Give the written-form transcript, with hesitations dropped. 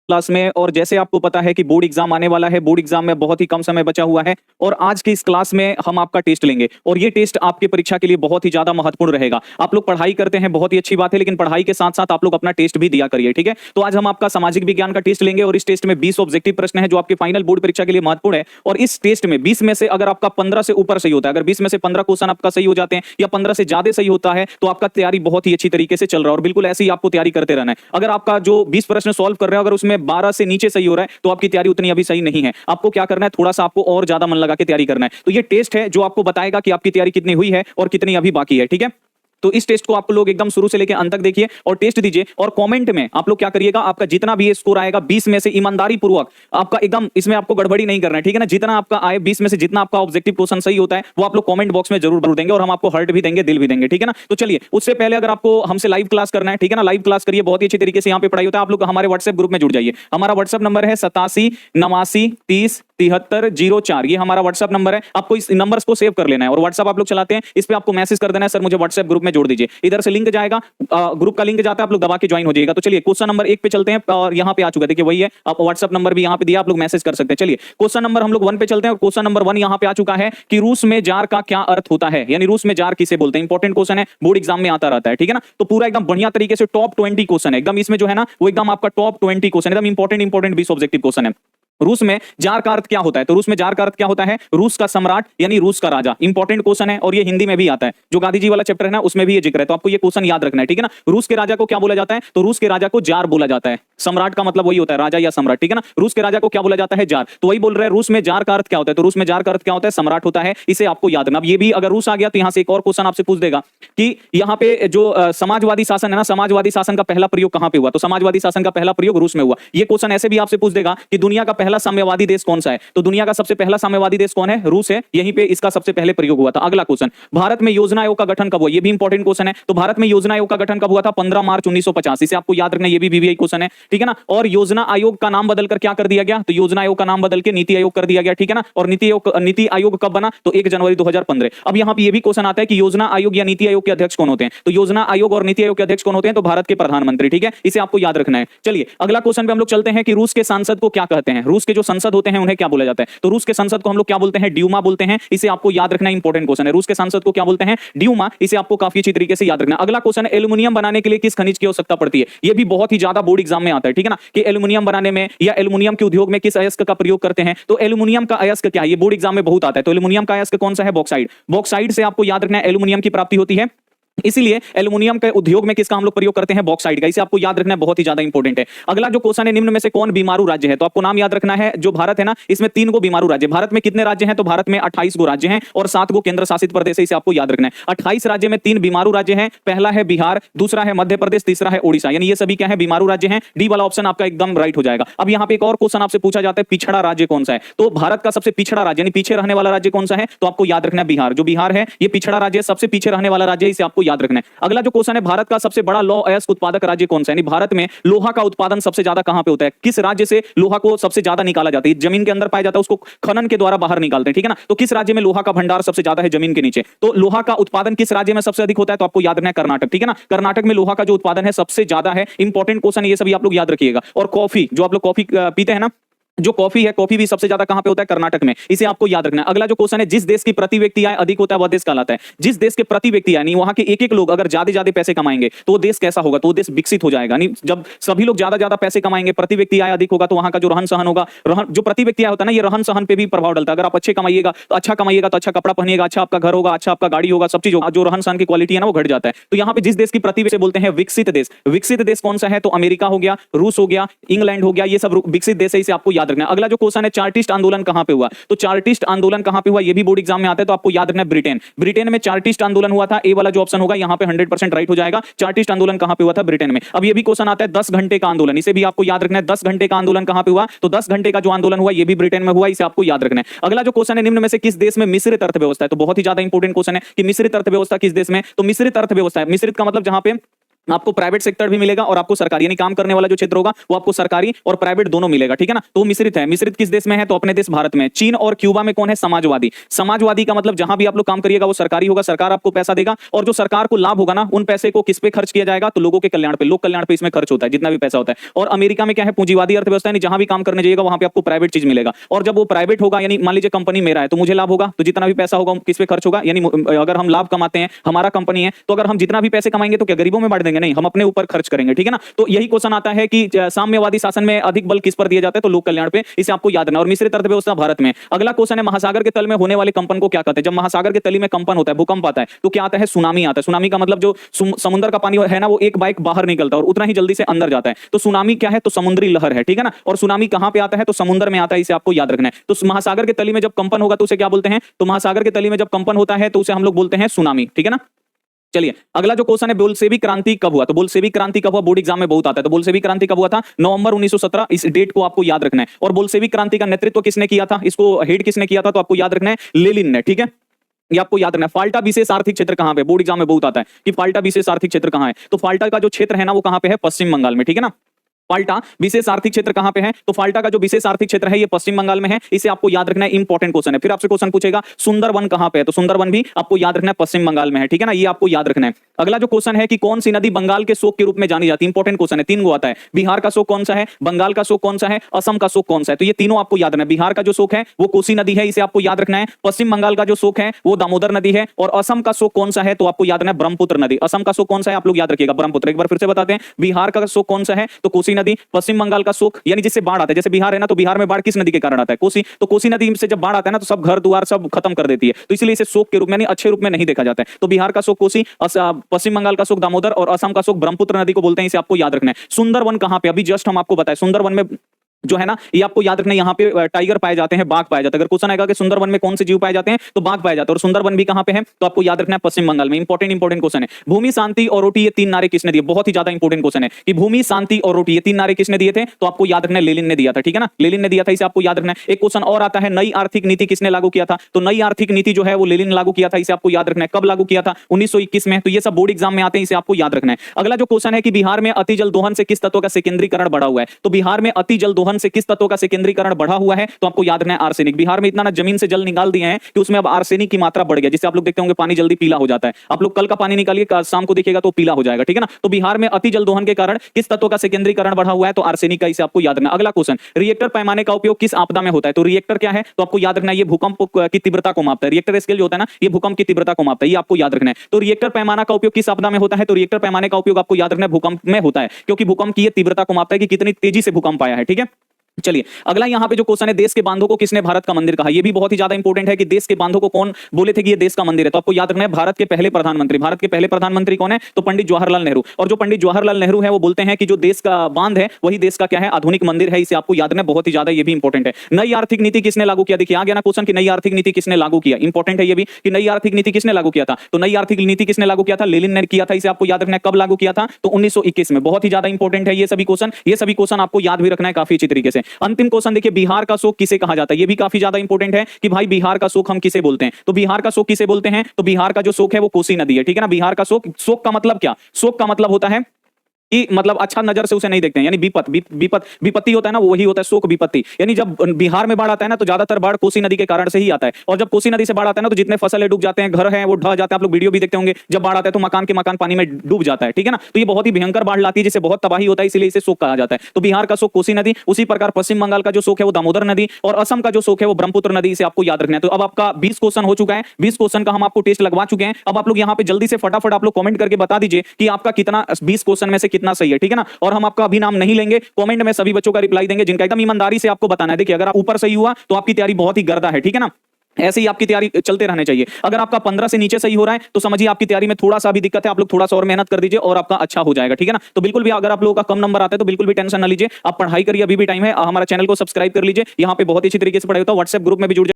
Class में। और जैसे आपको पता है कि बोर्ड एग्जाम आने वाला है, बोर्ड एग्जाम में बहुत ही कम समय बचा हुआ है और आज की इस क्लास में हम आपका टेस्ट लेंगे और ये टेस्ट आपकी परीक्षा के लिए बहुत ही ज्यादा महत्वपूर्ण रहेगा। आप लोग पढ़ाई करते हैं, बहुत ही अच्छी बात है, लेकिन पढ़ाई के साथ साथ आप लोग अपना टेस्ट भी दिया करिए, ठीक है। तो आज हम आपका सामाजिक विज्ञान का टेस्ट लेंगे और इस टेस्ट में 20 ऑब्जेक्टिव प्रश्न है जो आपके फाइनल बोर्ड परीक्षा के लिए महत्वपूर्ण है। और इस टेस्ट में 20 में से अगर आपका 15 से ऊपर सही होता है, अगर 20 में से 15 क्वेश्चन आपका सही हो जाते हैं या 15 से ज्यादा सही होता है, तो आपका तैयारी बहुत ही अच्छी तरीके से चल रहा है और बिल्कुल ऐसे ही आपको तैयारी करते रहना है। अगर आपका जो 20 प्रश्न सॉल्व कर रहे हो, अगर उसमें 12 से नीचे सही हो रहा है, तो आपकी तैयारी उतनी अभी सही नहीं है। आपको क्या करना है, थोड़ा सा आपको और ज्यादा मन लगा के तैयारी करना है। तो ये टेस्ट है जो आपको बताएगा कि आपकी तैयारी कितनी हुई है और कितनी अभी बाकी है, ठीक है। तो इस टेस्ट को आप लोग एकदम शुरू से लेकर अंत तक देखिए और टेस्ट दीजिए और कमेंट में आप लोग क्या करिएगा, आपका जितना भी ये स्कोर आएगा 20 में से ईमानदारी पूर्वक आपका एकदम, इसमें आपको गड़बड़ी नहीं करना है, ठीक है ना। जितना आपका आए 20 में से जितना आपका ऑब्जेक्टिव क्वेश्चन सही होता है वो आप लोग कमेंट बॉक्स में जरूर देंगे और हम आपको हार्ट भी देंगे, दिल भी देंगे, ठीक है ना। तो चलिए, उससे पहले अगर आपको हमसे लाइव क्लास करना है, ठीक है ना, लाइव क्लास करिए, बहुत ही अच्छी तरीके से यहाँ पे पढ़ाई होता है। आप लोग हमारे व्हाट्सएप ग्रुप में जुड़ जाइए। हमारा व्हाट्सएप नंबर है 87 89 30 73 04। ये हमारा व्हाट्सएप नंबर है, आपको इस नंबर को सेव कर लेना है और व्हाट्सएप आप लोग चलाते हैं, इस पे आपको मैसेज कर देना है, सर मुझे व्हाट्सएप ग्रुप में जोड़ दीजिए। इधर से लिंक जाएगा, ग्रुप का लिंक जाता है, आप लोग दबा के ज्वाइन हो जाएगा। तो चलिए क्वेश्चन नंबर 1 पे चलते हैं और यहाँ पे आ चुका है, देखिए वही है, आप व्हाट्सएप नंबर भी यहाँ पे दिया, आप लोग मैसेज कर सकते हैं। चलिए क्वेश्चन नंबर हम लोग 1 पे चलते हैं और क्वेश्चन नंबर 1 यहाँ पे आ चुका है कि रूस में जार का क्या अर्थ होता है, यानी रूस में जार किसे बोलते हैं। इंपॉर्टेंट क्वेश्चन है, बोर्ड एग्जाम में आता रहता है, ठीक है ना। तो पूरा एकदम बढ़िया तरीके से टॉप 20 क्वेश्चन है एकदम, इसमें जो है ना वो एकदम आपका टॉप 20 क्वेश्चन एकदम इंपॉर्टेंट 20 ऑब्जेक्टिव क्वेश्चन है। रूस में जार का अर्थ क्या होता है, तो रूस में जार का अर्थ क्या होता है, रूस का सम्राट यानी रूस का राजा। इंपॉर्टेंट क्वेश्चन है और ये हिंदी में भी आता है, जो गांधी जी वाला चैप्टर है ना उसमें भी ये जिक्र है, तो आपको ये क्वेश्चन याद रखना है, ठीक है ना। रूस के राजा को क्या बोला जाता है, तो रूस के राजा को जार बोला जाता है। सम्राट का मतलब वही होता है, राजा या सम्राट, ठीक है ना। रूस के राजा को क्या बोला जाता है, जार। तो वही बोल रहे हैं रूस में जार का अर्थ क्या होता है, तो रूस में जार का अर्थ क्या होता है, सम्राट होता है। इसे आपको याद रखना। अब ये भी अगर रूस आ गया तो यहां से एक और क्वेश्चन आपसे पूछ देगा कि यहाँ पे जो समाजवादी शासन है ना, समाजवादी शासन का पहला प्रयोग कहां पे हुआ, तो समाजवादी शासन का पहला प्रयोग रूस में हुआ। ये क्वेश्चन ऐसे भी आपसे पूछ देगा कि दुनिया का पहला साम्यवादी देश कौन सा है, तो दुनिया का सबसे पहला साम्यवादी देश कौन है, रूस है। यहीं पे इसका सबसे पहले प्रयोग हुआ था। अगला क्वेश्चन, भारत में योजना आयोग का गठन कब हुआ, ये भी इंपॉर्टेंट क्वेश्चन है। तो भारत में योजना आयोग का गठन कब हुआ था, 15 मार्च 1950। इसे आपको याद रखना, ये भी बीबीआई क्वेश्चन है, ठीक है ना। और योजना आयोग का नाम बदलकर क्या कर दिया गया, तो योजना आयोग का नाम बदल के नीति आयोग कर दिया गया, ठीक है ना। और नीति आयोग कब बना, तो 1 जनवरी 2015। अब यहाँ पे ये भी क्वेश्चन आता है कि योजना आयोग या नीति आयोग के अध्यक्ष कौन होते हैं, तो योजना आयोग और नीति आयोग के अध्यक्ष कौन होते हैं, तो भारत के प्रधानमंत्री, ठीक है। इसे आपको याद रखना है। चलिए अगला क्वेश्चन पे हम लोग चलते हैं कि रूस के सांसद को क्या कहते हैं, रूस के जो संसद होते हैं उन्हें क्या बोला जाता है, तो रूस के संसद को हम लोग क्या बोलते हैं, ड्यूमा बोलते हैं। इसे आपको याद रखना, इंपॉर्टेंट क्वेश्चन है। रूस के सांसद को क्या बोलते हैं, ड्यूमा। इसे आपको काफी अच्छी तरीके से याद रखना। अगला क्वेश्चन है, एल्युमिनियम बनाने के लिए किस खनिज की आवश्यकता पड़ती है, यह भी बहुत ही ज्यादा बोर्ड एग्जाम में आता है, ठीक है ना, कि एल्युमिनियम बनाने में या एल्युमिनियम के उद्योग में किस अयस्क का प्रयोग करते हैं, तो एल्युमिनियम का अयस्क क्या है, ये बोर्ड एग्जाम में बहुत आता है। तो एल्युमिनियम का अयस्क कौन सा है, बॉक्साइड। बॉक्साइड से आपको याद रखना है एल्युमिनियम की प्राप्ति होती है, इसीलिए एल्युमिनियम के उद्योग में किसका हम लोग प्रयोग करते हैं, बॉक्साइड का। इसे आपको याद रखना है, बहुत ही ज्यादा इंपॉर्टेंट है। अगला जो क्वेश्चन है, निम्न में से कौन बीमारू राज्य है, तो आपको नाम याद रखना है। जो भारत है ना, इसमें 3 गो बीमारू राज्य। भारत में कितने राज्य हैं, तो भारत में 28 गो राज्य हैं और 7 गो केंद्र शासित प्रदेश है। इसे आपको याद रखना है। 28 राज्य में 3 बीमारू राज्य हैं। पहला है बिहार, दूसरा है मध्य प्रदेश, तीसरा है ओडिशा, यानी ये सभी क्या है, बीमारू राज्य हैं। डी वाला ऑप्शन आपका एकदम राइट हो जाएगा। अब यहाँ पे एक और क्वेश्चन आपसे पूछा जाता है, पिछड़ा राज्य कौन सा है, तो भारत का सबसे पिछड़ा राज्य यानी पीछे रहने वाला राज्य कौन सा है, तो आपको याद रखना है बिहार। जो बिहार है ये पिछड़ा राज्य, सबसे पीछे रहने वाला राज्य, इसे आपको याद रखना है। अगला जो क्वेश्चन है, भारत का सबसे बड़ा लौह अयस्क उत्पादक राज्य कौन सा है, यानी भारत में लोहा का उत्पादन सबसे ज्यादा कहां पे होता है, किस राज्य से लोहा को सबसे ज्यादा निकाला जाता है, जमीन के अंदर पाया जाता है, उसको खनन के द्वारा बाहर निकालते हैं, ठीक है ना। तो किस राज्य में लोहा का भंडार सबसे ज्यादा है, जमीन के नीचे, तो लोहा का उत्पादन किस राज्य में सबसे अधिक होता है, तो आपको याद रखना है कर्नाटक, ठीक है ना। कर्नाटक में लोहा का जो उत्पादन है सबसे ज्यादा है। इंपॉर्टेंट क्वेश्चन ये सभी आप लोग याद रखिएगा। और कॉफी, जो आप लोग कॉफी पीते हैं ना, जो कॉफी है, कॉफी भी सबसे ज्यादा कहां पे होता है, कर्नाटक में। इसे आपको याद रखना है। अगला जो क्वेश्चन है, जिस देश की प्रति व्यक्ति आय अधिक होता है वह देश कहलाता है। जिस देश के प्रति व्यक्ति आय, नहीं वहां के एक लोग अगर ज्यादा पैसे कमाएंगे तो वो देश कैसा होगा, तो वो देश विकसित हो जाएगा। नहीं, जब सभी लोग ज्यादा पैसे कमाएंगे, प्रति व्यक्ति आय अधिक होगा, तो वहां का जो रहन सहन होगा, जो प्रति व्यक्ति आय होता है ना, ये रहन सहन पे भी प्रभाव डालता है। अगर आप अच्छे कमाइएगा तो अच्छा कपड़ा पहनिएगा, अच्छा आपका घर होगा, अच्छा आपका गाड़ी होगा, सब चीज होगा, जो रहन सहन की क्वालिटी है ना वो घट जाता है। तो यहाँ पे जिस देश की प्रति व्यक्ति बोलते हैं विकसित देश। विकसित देश कौन सा है, तो अमेरिका हो गया, रूस हो गया, इंग्लैंड हो गया, ये सब विकसित देश है। इसे आपको याद रखना है। अगला जो क्वेश्चन, चार्टिस्ट आंदोलन कहां पे हुआ, तो चार्टिस्ट आंदोलन कहां पे हुआ, ये भी बोर्ड एग्जाम में आता है, तो आपको याद रखना है ब्रिटेन। ब्रिटेन में चार्टिस्ट आंदोलन हुआ था। ए वाला जो ऑप्शन होगा यहां पे 100% राइट हो जाएगा। चार्टिस्ट आंदोलन कहां पे हुआ था, ब्रिटेन में। अब ये भी क्वेश्चन आता है 10 घंटे का आंदोलन, इसे भी आपको याद रखना है। 10 घंटे का आंदोलन कहां पे हुआ, तो 10 घंटे का जो आंदोलन हुआ ये भी ब्रिटेन में हुआ, इसे आपको याद रखना है। अगला जो क्वेश्चन है, निम्न में से किस देश में मिश्रित अर्थव्यवस्था है, तो बहुत ही ज्यादा इंपॉर्टेंट क्वेश्चन है कि मिश्रित अर्थव्यवस्था किस देश में, तो मिश्रित अर्थव्यवस्था है। मिश्रित का मतलब जहां पे आपको प्राइवेट सेक्टर भी मिलेगा और आपको सरकारी, यानी काम करने वाला जो क्षेत्र होगा वो आपको सरकारी और प्राइवेट दोनों मिलेगा, ठीक है ना। तो मिश्रित है। मिश्रित किस देश में है? तो अपने देश भारत में। चीन और क्यूबा में कौन है? समाजवादी। समाजवादी का मतलब जहां भी आप लोग काम करिएगा वो सरकारी होगा, सरकार आपको पैसा देगा, और जो सरकार को लाभ होगा ना उन पैसे को किस पे खर्च किया जाएगा? तो लोगों के कल्याण पे, लोक कल्याण पे इसमें खर्च होता है जितना भी पैसा होता है। और अमेरिका में क्या है? पूंजीवादी अर्थव्यवस्था, यानी जहां भी काम करने जाइएगा वहां पे आपको प्राइवेट चीज मिलेगा, और जब वो प्राइवेट होगा, यानी मान लीजिए कंपनी मेरा है तो मुझे लाभ होगा, तो जितना भी पैसा होगा किस पे खर्च होगा? यानी अगर हम लाभ कमाते हैं, हमारा कंपनी है, तो अगर हम जितना भी पैसे कमाएंगे तो क्या गरीबों में बांट देंगे? नहीं, हम अपने ऊपर खर्च करेंगे, ठीक है ना। तो यही क्वेश्चन आता है कि साम्यवादी शासन में अधिक बल किस पर दिया जाता है? तो लोक कल्याण पे, इसे आपको याद रखना। और मिश्रित अर्थव्यवस्था भारत में। अगला क्वेश्चन है, महासागर के तल में होने वाले कंपन को क्या कहते हैं? जब महासागर के तली में कंपन होता है, भूकंप आता है, तो क्या आता है? सुनामी आता है। सुनामी का मतलब जो समुद्र का पानी है ना वो एक बाइक बाहर निकलता है और उतना ही जल्दी से अंदर जाता है, तो सुनामी क्या है? तो समुद्री लहर है, ठीक है ना। और सुनामी कहां पे आता है? तो समुद्र में आता है, इसे आपको याद रखना है। तो महासागर के तली में जब कंपन होगा तो उसे क्या बोलते हैं? तो महासागर के तली में जब कंपन होता है तो उसे हम लोग बोलते हैं सुनामी, ठीक है ना। चलिए अगला जो क्वेश्चन है, बोल्शेविक क्रांति कब हुआ? तो बोल्शेविक क्रांति कब हुआ? बोर्ड एग्जाम में बहुत आता है। तो बोल्शेविक क्रांति कब हुआ था? नवंबर 1917। इस डेट को आपको याद रखना है। और बोल्शेविक क्रांति का नेतृत्व किसने किया था? इसको हेड किसने किया था? तो आपको याद रखना है लेनिन ने, ठीक है। ये आपको याद रखना है। फाल्टा विशेष आर्थिक क्षेत्र कहां पे? बोर्ड एग्जाम में बहुत आता है कि फाल्टा विशेष आर्थिक क्षेत्र कहां है। तो फाल्टा का जो क्षेत्र है ना वो कहां पे है? पश्चिम बंगाल में, ठीक है ना। फाल्टा विशेष आर्थिक क्षेत्र कहां पे है? तो फाल्टा का जो विशेष आर्थिक क्षेत्र है ये पश्चिम बंगाल में है, इसे आपको याद रखना है। इंपॉर्टेंट क्वेश्चन है। फिर आपसे क्वेश्चन पूछेगा सुंदरवन कहां पे है? तो सुंदरवन भी आपको याद रखना है पश्चिम बंगाल में है, ठीक है ना। ये आपको याद रखना है। अगला जो क्वेश्चन है कि कौन सी नदी बंगाल के शोक के रूप में जानी जाती है? इंपॉर्टेंट क्वेश्चन है। तीन गो आता है। बिहार का शोक कौन सा है? बंगाल का शोक कौन सा है? असम का शोक कौन सा है? तो ये तीनों आपको याद रखना है। बिहार का जो शोक है वो कोसी नदी है, इसे आपको याद रखना है। पश्चिम बंगाल का जो शोक है वो दामोदर नदी है, और असम का शोक कौन सा है? तो आपको याद रखना है ब्रह्मपुत्र नदी। असम का शोक कौन सा है? आप लोग याद रखिएगा ब्रह्मपुत्र। एक बार फिर से बताते हैं, बिहार का शोक कौन सा है? तो कोसी नदी। पश्चिम बंगाल का शोक यानी जिससे बाढ़ आता है, जैसे बिहार है ना तो बिहार में बाढ़ किस नदी के कारण आता है? कोसी। तो कोसी नदी से जब बाढ़ आता है ना तो सब घर द्वार सब खत्म कर देती है, तो इसलिए इसे शोक के रूप में, अच्छे रूप में नहीं देखा जाता है। तो बिहार का शोक कोसी, पश्चिम बंगाल का शोक दामोदर, और असम का शोक ब्रह्मपुत्र नदी को बोलते हैं, इसे आपको याद रखना है। सुंदरवन कहां पे? अभी जस्ट हम आपको बताएं, सुंदरवन में जो है ना ये आपको याद रखना है, यहाँ पे टाइगर पाए जाते हैं, बाघ पाए जाते हैं। अगर क्वेश्चन आएगा कि सुंदरवन में कौन से जीव पाए जाते हैं तो बाघ पाए जाते हैं, और सुंदरवन भी कहां पे है? तो आपको याद रखना है पश्चिम बंगाल में। इंपॉर्टेंट क्वेश्चन है। भूमि, शांति और रोटी, ये तीन नारे किसने दिए? बहुत ही ज्यादा इंपॉर्टेंट क्वेश्चन है कि भूमि, शांति और रोटी, ये तीन नारे किसने दिए थे? तो आपको याद रखना है लेनिन ने दिया था, ठीक है ना। लेनिन ने दिया था, इसे आपको याद रखना है। एक क्वेश्चन और आता है, नई आर्थिक नीति किसने लागू किया था? तो नई आर्थिक नीति जो है वो लेनिन लागू किया था, इसे आपको याद रखना है। कब लागू किया था? 1921 में। तो ये सब बोर्ड एग्जाम में आते हैं, इसे आपको याद रखना है। अगला जो क्वेश्चन है कि बिहार में अति जल दोहन से किस तत्व का सेकेंद्रीकरण बढ़ा हुआ है? तो बिहार में अति जल दोहन से किस तत्व का सेकेंद्रीकरण बढ़ा हुआ है? तो आपको याद रखना है आर्सेनिक। बिहार में इतना ना जमीन से जल निकाल दिए हैं कि उसमें अब आर्सेनिक की मात्रा बढ़ गई, जिससे आप लोग देखते होंगे पानी जल्दी पीला हो जाता है। आप लोग कल का पानी निकालिए, शाम को देखिएगा तो पीला हो जाएगा, ठीक है ना। तो बिहार में अति जल दोहन के कारण किस तत्व का सेकेंद्रीकरण बढ़ा हुआ है? तो आर्सेनिक का, इसे आपको याद रखना। अगला क्वेश्चन, रिएक्टर पैमाने का उपयोग किस आपदा में होता है? तो रिएक्टर क्या है? तो आपको याद रखना है ये भूकंप की तीव्रता को मापता है। रिएक्टर स्केल जो होता है ना ये भूकंप की तीव्रता को मापता है, ये आपको याद रखना है। तो रिएक्टर पैमाना का उपयोग किस आपदा में होता है? तो रिएक्टर पैमाने का उपयोग आपको याद रखना है भूकंप में होता है, क्योंकि भूकंप की ये तीव्रता को मापता है कि कितनी तेजी से भूकंप आया है, ठीक है। चलिए अगला यहाँ पे जो क्वेश्चन है, देश के बांधों को किसने भारत का मंदिर कहा? ये भी बहुत ही ज्यादा इंपॉर्टेंट है कि देश के बांधों को कौन बोले थे कि ये देश का मंदिर है? तो आपको याद रखना है भारत के पहले प्रधानमंत्री। भारत के पहले प्रधानमंत्री कौन है? तो पंडित जवाहरलाल नेहरू। और जो पंडित जवाहरलाल नेहरू है वो बोलते हैं कि जो देश का बांध है वही देश का क्या है? आधुनिक मंदिर है, इसे आपको याद रखना है। बहुत ही ज्यादा ये भी इंपॉर्टेंट है। नई आर्थिक नीति किसने लागू किया? देखिए आ गया ना क्वेश्चन कि नई आर्थिक नीति किसने लागू किया। इंपॉर्टेंट है ये भी कि नई आर्थिक नीति किसने लागू किया था? तो नई आर्थिक नीति किसने लागू किया था? लेनिन ने किया था, इसे आपको याद रखना है। कब लागू किया था? तो 1921 में। बहुत ही ज्यादा इंपॉर्टेंट है ये सभी क्वेश्चन। ये सभी क्वेश्चन आपको याद भी रखना है काफी अच्छी तरीके से। अंतिम क्वेश्चन देखिए, बिहार का शोक किसे कहा जाता है? ये भी काफी ज्यादा इंपॉर्टेंट है कि भाई बिहार का शोक हम किसे बोलते हैं? तो बिहार का शोक किसे बोलते हैं? तो बिहार का जो शोक है वो कोसी नदी है, ठीक है ना। बिहार का शोक, शोक का मतलब क्या? शोक का मतलब होता है कि मतलब अच्छा नजर से उसे नहीं देखते हैं, यानी विपत्ति होता है ना, वो वही होता है शोक विपत्ति। यानी जब बिहार में बाढ़ आता है ना तो ज्यादातर बाढ़ कोसी नदी के कारण से ही आता है, और जब कोसी नदी से बाढ़ आता है ना तो जितने फसलें डूब जाते हैं, घर हैं वो ढह जाते हैं। आप लोग वीडियो भी देखते होंगे, जब बाढ़ आता है तो मकान के मकान पानी में डूब जाता है, ठीक है ना। तो ये बहुत ही भयंकर बाढ़ लाती है, जिससे बहुत तबाही होता है, इसलिए इसे शोक कहा जाता है। तो बिहार का शोक कोसी नदी, उसी प्रकार पश्चिम बंगाल का जो शोक है वो दामोदर नदी, और असम का जो शोक है वो ब्रह्मपुत्र नदी, इसे आपको याद रखना है। तो अब आपका 20 क्वेश्चन हो चुका है, 20 क्वेश्चन का हम आपको टेस्ट लगवा चुके हैं। अब आप लोग यहाँ पे जल्दी से फटाफट आप लोग कमेंट करके बता दीजिए कि आपका कितना 20 क्वेश्चन में से कितना सही है, ठीक है ना। और हम आपका अभी नाम नहीं लेंगे, कमेंट में सभी बच्चों का रिप्लाई देंगे जिनका एकदम ईमानदारी से आपको बताना है। देखिए अगर आप ऊपर सही हुआ तो आपकी तैयारी बहुत ही गर्दा है, ठीक है ना। ऐसे ही आपकी तैयारी चलते रहने चाहिए। अगर आपका 15 से नीचे सही हो रहा है तो समझिए आपकी तैयारी में थोड़ा सा भी दिक्कत है, आप लोग थोड़ा सा और मेहनत कर दीजिए और आपका अच्छा हो जाएगा, ठीक है ना। तो बिल्कुल भी अगर आप लोगों का कम नंबर आता है तो बिल्कुल भी टेंशन ना लीजिए, आप पढ़ाई करिए, अभी भी टाइम है। हमारा चैनल को सब्सक्राइब कर लीजिए, यहाँ पे बहुत अच्छी तरीके से पढ़ाई होता है। व्हाट्सएप ग्रुप में भी जुड़